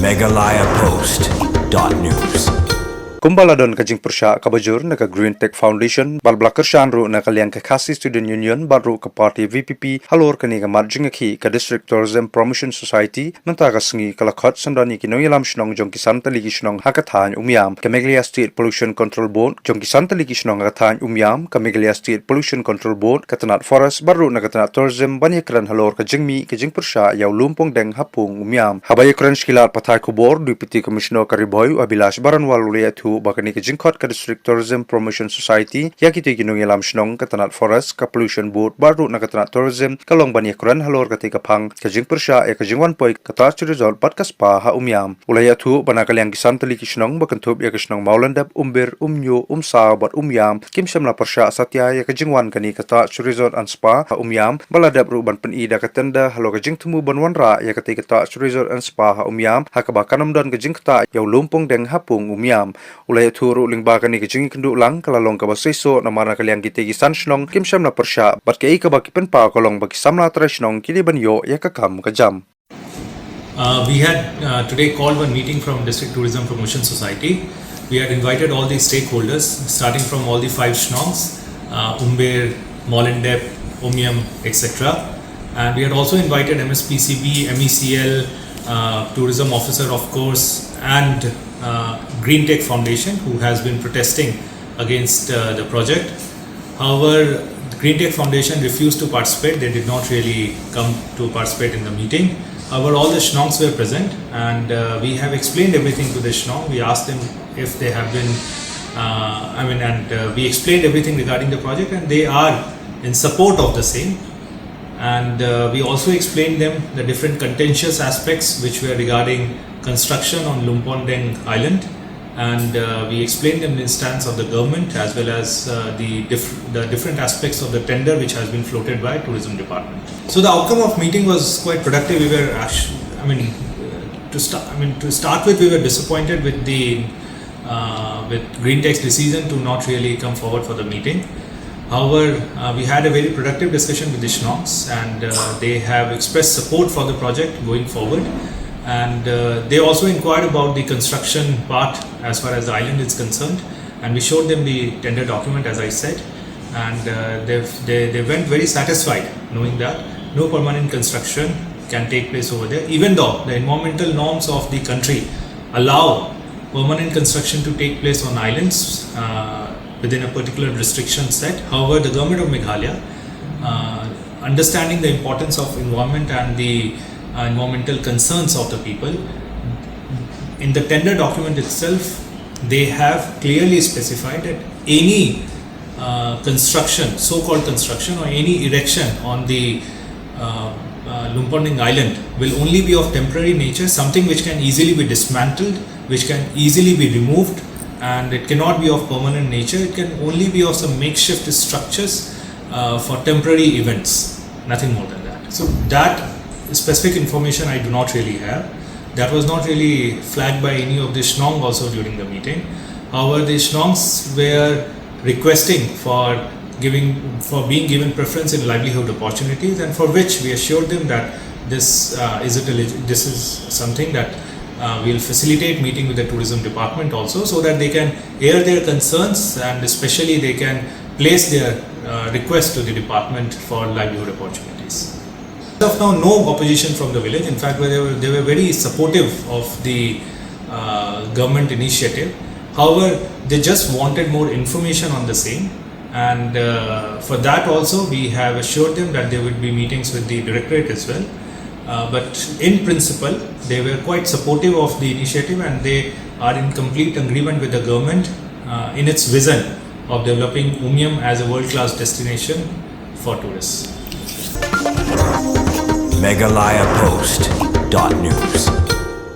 MeghalayaPost.news. Kumbaladon kajing persya kabajur naka Green Tech Foundation balbla Kyrshan ru naka liang Khasi Student Union baru ke parti VPP halor kani ka marjing ki ka District Tourism Promotion Society menta ka sengi kalakhat sandani ki Ïoh Shnong jong kisan taligi Shnong haka Thain Umiam ka Meghalaya State Pollution Control Board jong kisan taligi Shnong haka Thain Umiam ka Meghalaya State Pollution Control Board ka tanat forest baru naka tanat tourism banyakran halor ka jingmi kajing persya yaw lumpong deng hapung Umiam habayakran skilar pathai kubor Deputy Commissioner Kariboy Abilash Baranwal ulayatu bakani ke jingkhot ka District Tourism Promotion Society yakiti Ïoh Shnong ka tanat forest ka Pollution Board baru na ka tanat tourism kalong banyakran halor ka tika phang ka jing persya ya ka jingwan poi ka ta result patkas pa ha Umiam ulayatu banakalyang gisan tali ki Shnong bakanthub ya ka Shnong maulandap umbir umnyo umsa bat Umiam kim samla persya satya ya ka jingwan kani ka ta resort and spa ha Umiam baladap ruban penida ka tenda halo ka jing tumu banwanra ya ka tika ta resort and spa ha Umiam ha ka bakanam don ka jing ta yaw lumpong deng hapung Umiam ulay turu lingba kani kajing kendu lang kalalong ka baseso na mana kalyang gitegi san Shnong kim syam na persya bat kay ka bakipen pa kalong bagi Samla Trai Shnong kili banyo ya kakam kajam. We had today called one meeting from District Tourism Promotion Society. We had invited all the stakeholders starting from all the 5 Shnongs, Umber, Molendep, Umiam, etc. And we had also invited MSPCB, MECL, Tourism Officer of course, and Green Tech Foundation, who has been protesting against the project. However, the Green Tech Foundation refused to participate. They did not really come to participate in the meeting. However, all the Shnongs were present, and we have explained everything to the Shnong. We asked them if they have been, we explained everything regarding the project, and they are in support of the same. And we also explained them the different contentious aspects which were regarding construction on Lumpon Deng Island, and we explained them the stance of the government as well as the different aspects of the tender which has been floated by Tourism Department. So the outcome of meeting was quite productive. We were to start with, we were disappointed with the with Green Tech's decision to not really come forward for the meeting. However, we had a very productive discussion with the Shnongs, and they have expressed support for the project going forward. And they also inquired about the construction part as far as the island is concerned, and we showed them the tender document as I said, and they went very satisfied knowing that no permanent construction can take place over there, even though the environmental norms of the country allow permanent construction to take place on islands within a particular restriction set. However, the government of Meghalaya, understanding the importance of environment and the environmental concerns of the people, in the tender document itself they have clearly specified that any construction, so-called construction, or any erection on the Lumpon Deng Island will only be of temporary nature, something which can easily be dismantled, which can easily be removed, and it cannot be of permanent nature. It can only be of some makeshift structures for temporary events, nothing more than that. So that specific information I do not really have. That was not really flagged by any of the Shnong also during the meeting. However, the Shnongs were requesting for being given preference in livelihood opportunities, and for which we assured them that this is something that we'll facilitate meeting with the tourism department also, so that they can air their concerns, and especially they can place their request to the department for livelihood opportunities. As of now, no opposition from the village. In fact, they were very supportive of the government initiative. However, they just wanted more information on the same, and for that also we have assured them that there would be meetings with the directorate as well. But in principle, they were quite supportive of the initiative, and they are in complete agreement with the government in its vision of developing Umiam as a world-class destination for tourists. MeghalayaPost.news.